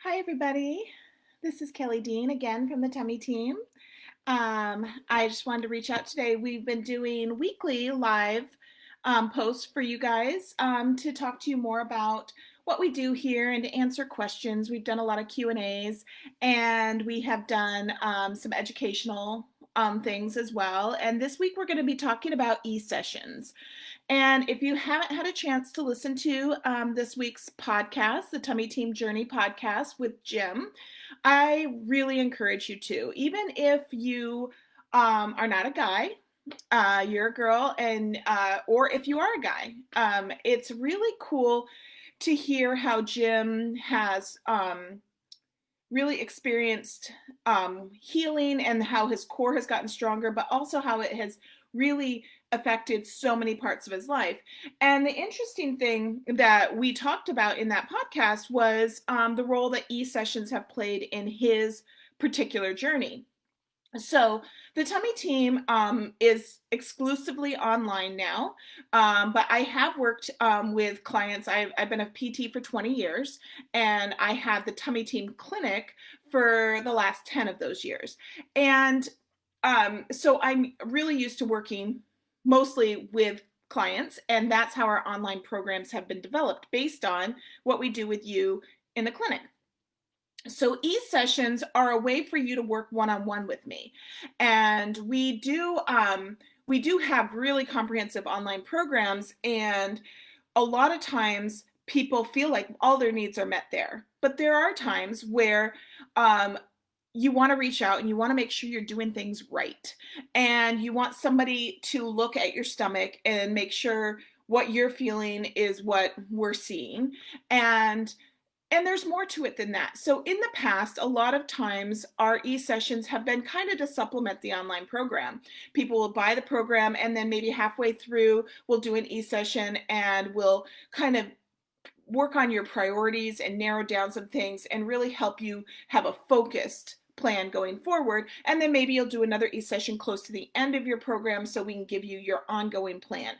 Hi, everybody. This is Kelly Dean again from the Tummy Team. I just wanted to reach out today. We've been doing weekly live posts for you guys to talk to you more about what we do here and to answer questions. We've done a lot of Q&As, and we have done some educational things as well. And this week we're going to be talking about eSessions. And if you haven't had a chance to listen to this week's podcast, the Tummy Team Journey podcast with Jim, I really encourage you to. Even if you are not a guy, you're a girl, and or if you are a guy, it's really cool to hear how Jim has really experienced healing and how his core has gotten stronger, but also how it has really affected so many parts of his life. And the interesting thing that we talked about in that podcast was the role that eSessions have played in his particular journey. So the Tummy Team is exclusively online now, but I have worked with clients. I've been a PT for 20 years, and I had the Tummy Team clinic for the last 10 of those years. And so I'm really used to working mostly with clients, and that's how our online programs have been developed based on what we do with you in the clinic. So eSessions are a way for you to work one-on-one with me. And we do have really comprehensive online programs, and a lot of times people feel like all their needs are met there. But there are times where you want to reach out and you want to make sure you're doing things right. And you want somebody to look at your stomach and make sure what you're feeling is what we're seeing. And there's more to it than that. So in the past, a lot of times our eSessions have been kind of to supplement the online program. People will buy the program, and then maybe halfway through we'll do an eSession and we'll kind of work on your priorities and narrow down some things and really help you have a focused plan going forward. And then maybe you'll do another eSession close to the end of your program so we can give you your ongoing plan,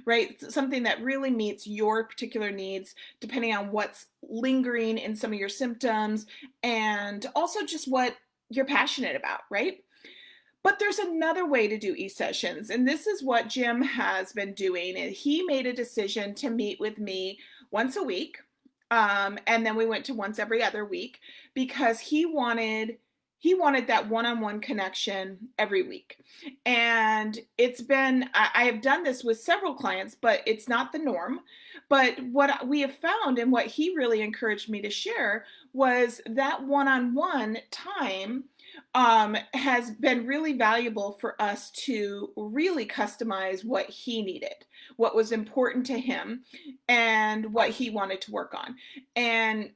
right? Something that really meets your particular needs depending on what's lingering in some of your symptoms and also just what you're passionate about, right? But there's another way to do eSessions, and this is what Jim has been doing. And he made a decision to meet with me once a week, and then we went to once every other week because he wanted that one-on-one connection every week. And I have done this with several clients, but it's not the norm. But what we have found and what he really encouraged me to share was that one-on-one time has been really valuable for us to really customize what he needed, what was important to him, and what he wanted to work on. And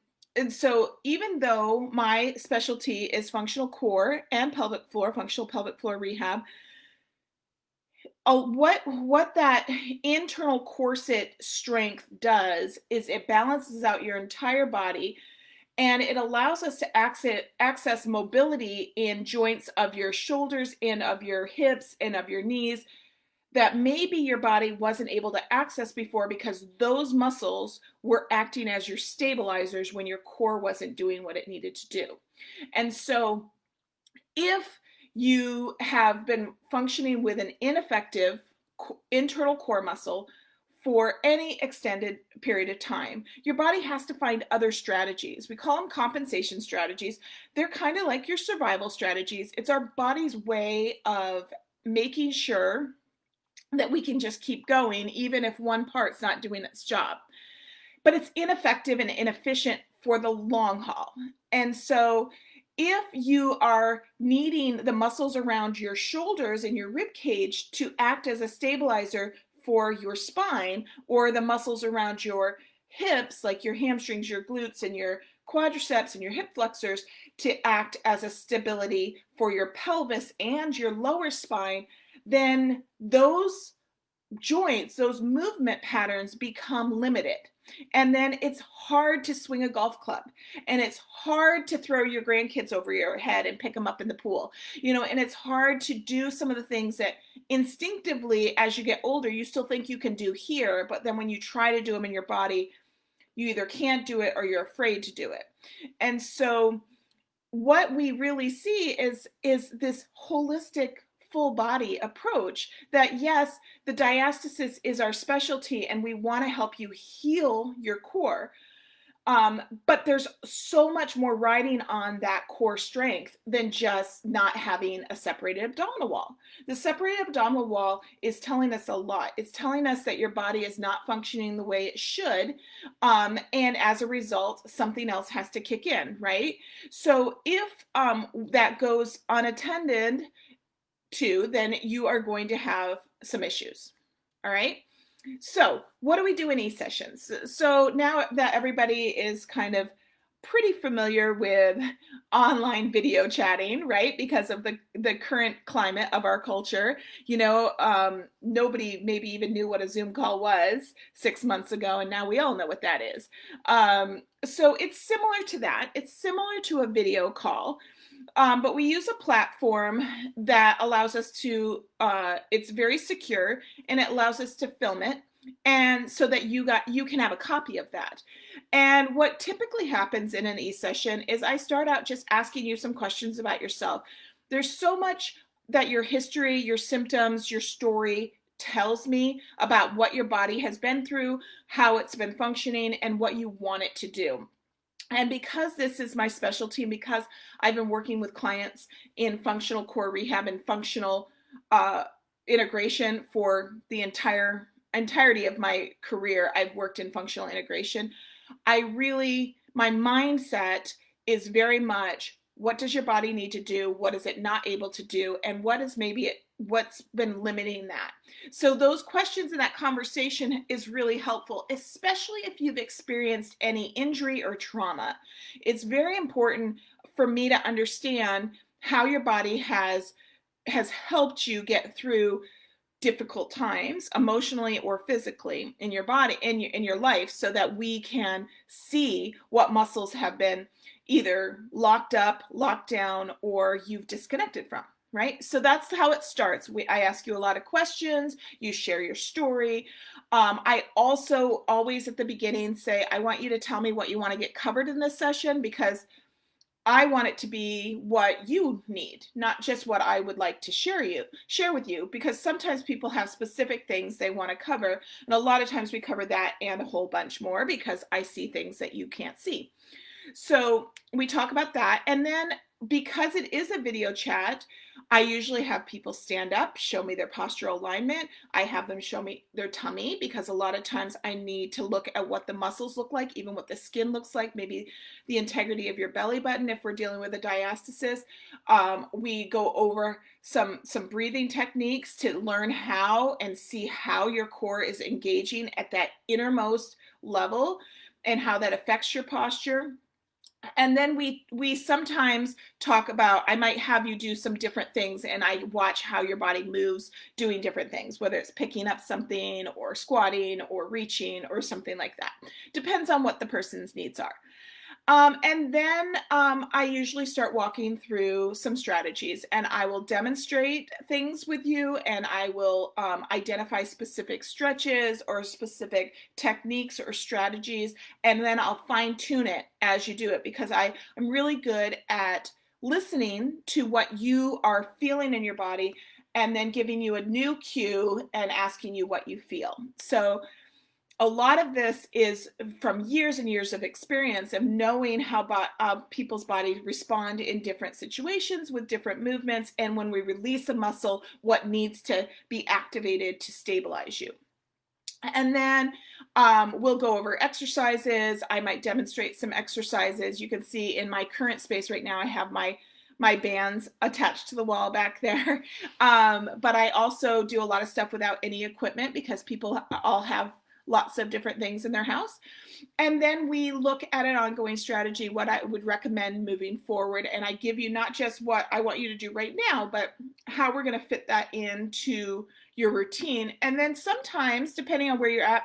so even though my specialty is functional core and pelvic floor, functional pelvic floor rehab, what that internal corset strength does is it balances out your entire body, and it allows us to access mobility in joints of your shoulders and of your hips and of your knees that maybe your body wasn't able to access before because those muscles were acting as your stabilizers when your core wasn't doing what it needed to do. And so if you have been functioning with an ineffective internal core muscle for any extended period of time, your body has to find other strategies. We call them compensation strategies. They're kind of like your survival strategies. It's our body's way of making sure that we can just keep going even if one part's not doing its job. But it's ineffective and inefficient for the long haul. And so if you are needing the muscles around your shoulders and your rib cage to act as a stabilizer for your spine, or the muscles around your hips, like your hamstrings, your glutes, and your quadriceps and your hip flexors, to act as a stability for your pelvis and your lower spine, then those joints, those movement patterns become limited. And then it's hard to swing a golf club, and it's hard to throw your grandkids over your head and pick them up in the pool, and it's hard to do some of the things that instinctively, as you get older, you still think you can do here, but then when you try to do them in your body, you either can't do it or you're afraid to do it. And so what we really see is this holistic full body approach that yes, the diastasis is our specialty and we want to help you heal your core. But there's so much more riding on that core strength than just not having a separated abdominal wall. The separated abdominal wall is telling us a lot. It's telling us that your body is not functioning the way it should. And as a result, something else has to kick in, right? So if that goes unattended to, then you are going to have some issues. All right. So what do we do in eSessions? So now that everybody is kind of pretty familiar with online video chatting, right? Because of the current climate of our culture, nobody maybe even knew what a Zoom call was 6 months ago, and now we all know what that is. So it's similar to that. It's similar to a video call. But we use a platform that allows us to, it's very secure and it allows us to film it. And so that you can have a copy of that. And what typically happens in an e-session is I start out just asking you some questions about yourself. There's so much that your history, your symptoms, your story tells me about what your body has been through, how it's been functioning, and what you want it to do. And because this is my specialty, and because I've been working with clients in functional core rehab and functional integration for the entirety of my career, I've worked in functional integration. My mindset is very much, what does your body need to do? What is it not able to do? And what's been limiting that? So those questions in that conversation is really helpful, especially if you've experienced any injury or trauma. It's very important for me to understand how your body has helped you get through difficult times, emotionally or physically, in your body, in your life, so that we can see what muscles have been either locked up, locked down, or you've disconnected from. Right? So that's how it starts. I ask you a lot of questions. You share your story. I also always at the beginning say, I want you to tell me what you want to get covered in this session, because I want it to be what you need, not just what I would like to share with you, because sometimes people have specific things they want to cover. And a lot of times we cover that and a whole bunch more because I see things that you can't see. So we talk about that. And then because it is a video chat, I usually have people stand up, show me their postural alignment. I have them show me their tummy, because a lot of times I need to look at what the muscles look like, even what the skin looks like, maybe the integrity of your belly button. If we're dealing with a diastasis, we go over some breathing techniques to learn how and see how your core is engaging at that innermost level and how that affects your posture. And then we sometimes talk about, I might have you do some different things and I watch how your body moves doing different things, whether it's picking up something or squatting or reaching or something like that. Depends on what the person's needs are. And then I usually start walking through some strategies, and I will demonstrate things with you, and I will identify specific stretches or specific techniques or strategies, and then I'll fine tune it as you do it, because I'm really good at listening to what you are feeling in your body and then giving you a new cue and asking you what you feel. So a lot of this is from years and years of experience of knowing how people's bodies respond in different situations with different movements, and when we release a muscle, what needs to be activated to stabilize you. And then we'll go over exercises. I might demonstrate some exercises. You can see in my current space right now, I have my bands attached to the wall back there. But I also do a lot of stuff without any equipment, because people all have lots of different things in their house. And then we look at an ongoing strategy, what I would recommend moving forward. And I give you not just what I want you to do right now, but how we're going to fit that into your routine. And then sometimes, depending on where you're at,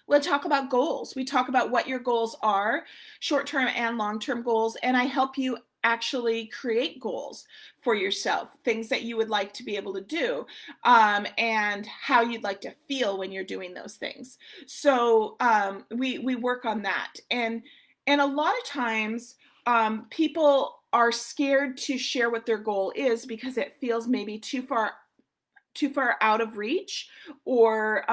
we'll talk about goals. We talk about what your goals are, short-term and long-term goals. And I help you actually create goals for yourself, things that you would like to be able to do, and how you'd like to feel when you're doing those things. So we work on that, and a lot of times people are scared to share what their goal is because it feels maybe too far out of reach, or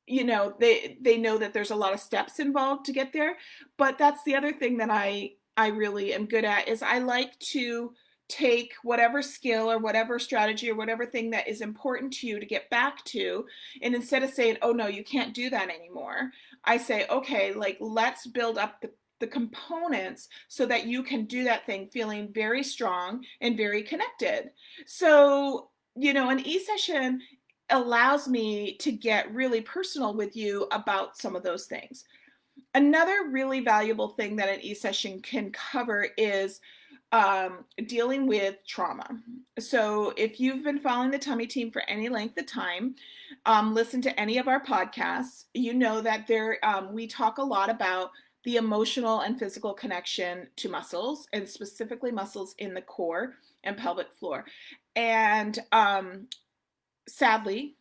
they know that there's a lot of steps involved to get there. But that's the other thing that I really am good at, is I like to take whatever skill or whatever strategy or whatever thing that is important to you to get back to, and instead of saying, oh no, you can't do that anymore, I say, okay, like, let's build up the components so that you can do that thing feeling very strong and very connected. So, an e-session allows me to get really personal with you about some of those things. Another really valuable thing that an e-session can cover is dealing with trauma. So if you've been following the Tummy Team for any length of time, listen to any of our podcasts, you know that we talk a lot about the emotional and physical connection to muscles, and specifically muscles in the core and pelvic floor. And sadly,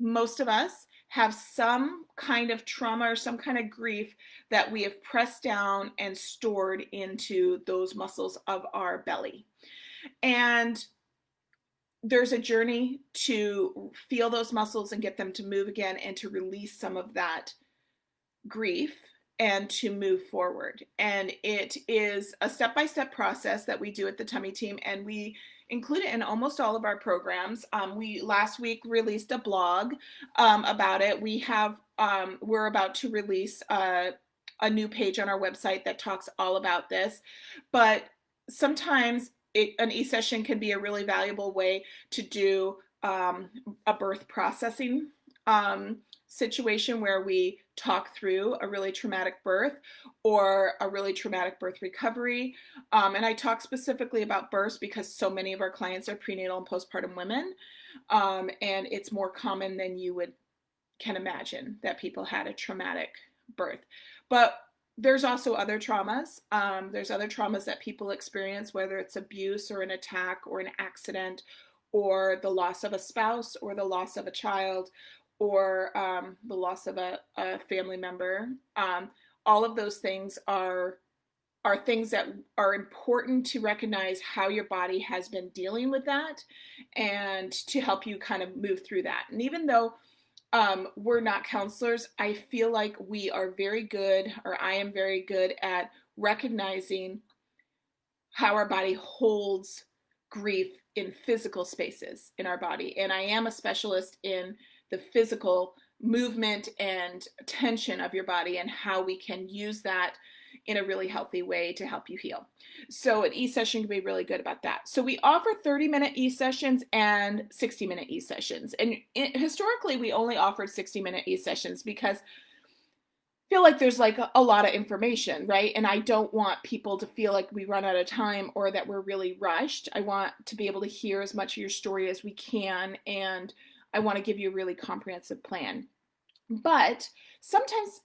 most of us have some kind of trauma or some kind of grief that we have pressed down and stored into those muscles of our belly. And there's a journey to feel those muscles and get them to move again, and to release some of that grief and to move forward. And it is a step-by-step process that we do at the Tummy Team, and we include it in almost all of our programs. We last week released a blog about it. We're about to release a new page on our website that talks all about this. But sometimes an e-session can be a really valuable way to do a birth processing situation, where we talk through a really traumatic birth or a really traumatic birth recovery. And I talk specifically about births because so many of our clients are prenatal and postpartum women. And it's more common than you can imagine that people had a traumatic birth. But there's also other traumas. There's other traumas that people experience, whether it's abuse or an attack or an accident, or the loss of a spouse, or the loss of a child, or the loss of a family member. All of those things are things that are important to recognize how your body has been dealing with that, and to help you kind of move through that. And even though we're not counselors, I feel like we are very good, or I am very good at recognizing how our body holds grief in physical spaces in our body. And I am a specialist in the physical movement and tension of your body, and how we can use that in a really healthy way to help you heal. So an e-session can be really good about that. So we offer 30-minute e-sessions and 60-minute e-sessions. And historically, we only offered 60-minute e-sessions because I feel like there's like a lot of information, right? And I don't want people to feel like we run out of time or that we're really rushed. I want to be able to hear as much of your story as we can, and I want to give you a really comprehensive plan. But sometimes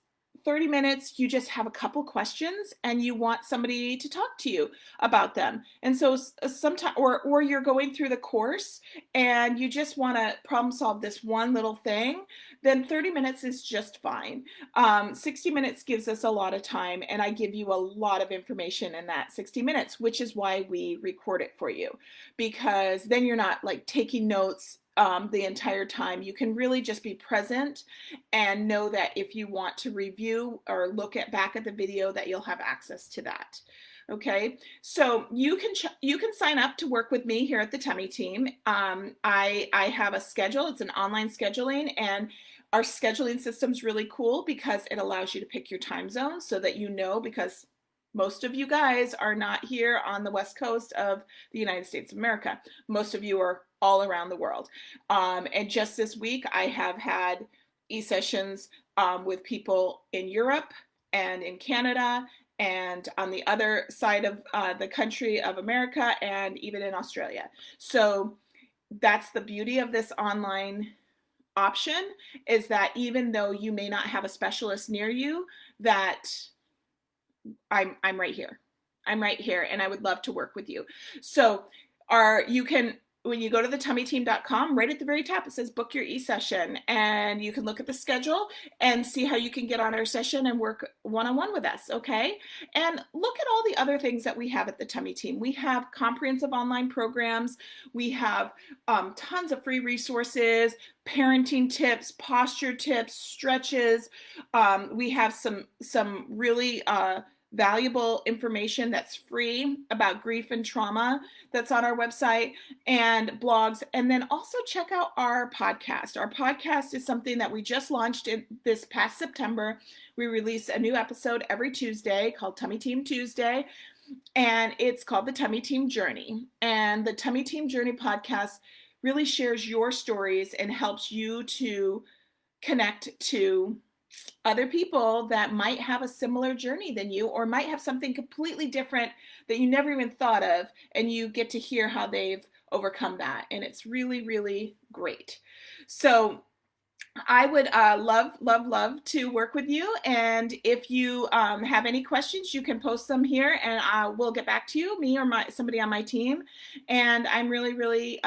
30 minutes, you just have a couple questions and you want somebody to talk to you about them. And so sometimes, or you're going through the course and you just want to problem solve this one little thing, then 30 minutes is just fine. 60 minutes gives us a lot of time, and I give you a lot of information in that 60 minutes, which is why we record it for you, because then you're not like taking notes the entire time. You can really just be present and know that if you want to review or look back at the video, that you'll have access to that. Okay, so you can sign up to work with me here at the Tummy Team. I have a schedule. It's an online scheduling, and our scheduling system's really cool because it allows you to pick your time zone, so that because most of you guys are not here on the West Coast of the United States of America. Most of you are all around the world. And just this week, I have had e-sessions with people in Europe and in Canada, and on the other side of the country of America, and even in Australia. So that's the beauty of this online option, is that even though you may not have a specialist near you, that I'm right here. I'm right here, and I would love to work with you. So you can, when you go to the tummyteam.com, right at the very top, it says book your e-session, and you can look at the schedule and see how you can get on our session and work one-on-one with us, okay? And look at all the other things that we have at the Tummy Team. We have comprehensive online programs. We have tons of free resources, parenting tips, posture tips, stretches. We have some really valuable information that's free about grief and trauma that's on our website, and blogs. And then also check out our podcast. Our podcast is something that we just launched in this past September. We release a new episode every Tuesday called Tummy Team Tuesday, and it's called the Tummy Team Journey. And the Tummy Team Journey podcast really shares your stories and helps you to connect to other people that might have a similar journey than you, or might have something completely different that you never even thought of, and you get to hear how they've overcome that. And it's really, really great. So I would love to work with you. And if you have any questions, you can post them here, and we'll get back to you, me or somebody on my team. And I'm really, really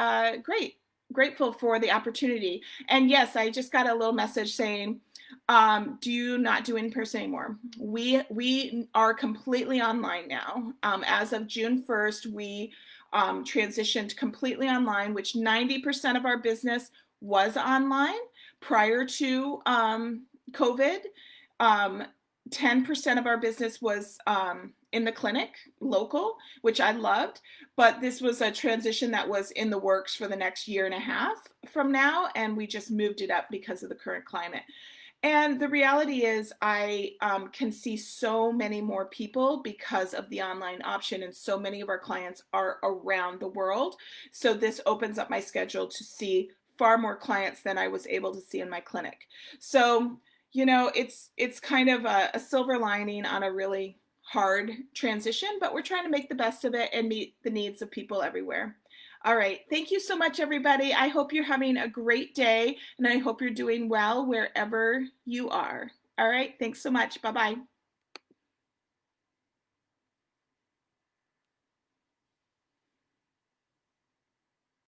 grateful for the opportunity. And yes, I just got a little message saying, do you not do in-person anymore? We are completely online now. As of June 1st, we transitioned completely online, which 90% of our business was online prior to COVID. 10% of our business was in the clinic, local, which I loved, but this was a transition that was in the works for the next year and a half from now, and we just moved it up because of the current climate. And the reality is I can see so many more people because of the online option, and so many of our clients are around the world. So this opens up my schedule to see far more clients than I was able to see in my clinic. So, you know, it's kind of a silver lining on a really hard transition, but we're trying to make the best of it and meet the needs of people everywhere. All right. Thank you so much, everybody. I hope you're having a great day, and I hope you're doing well wherever you are. All right. Thanks so much. Bye-bye.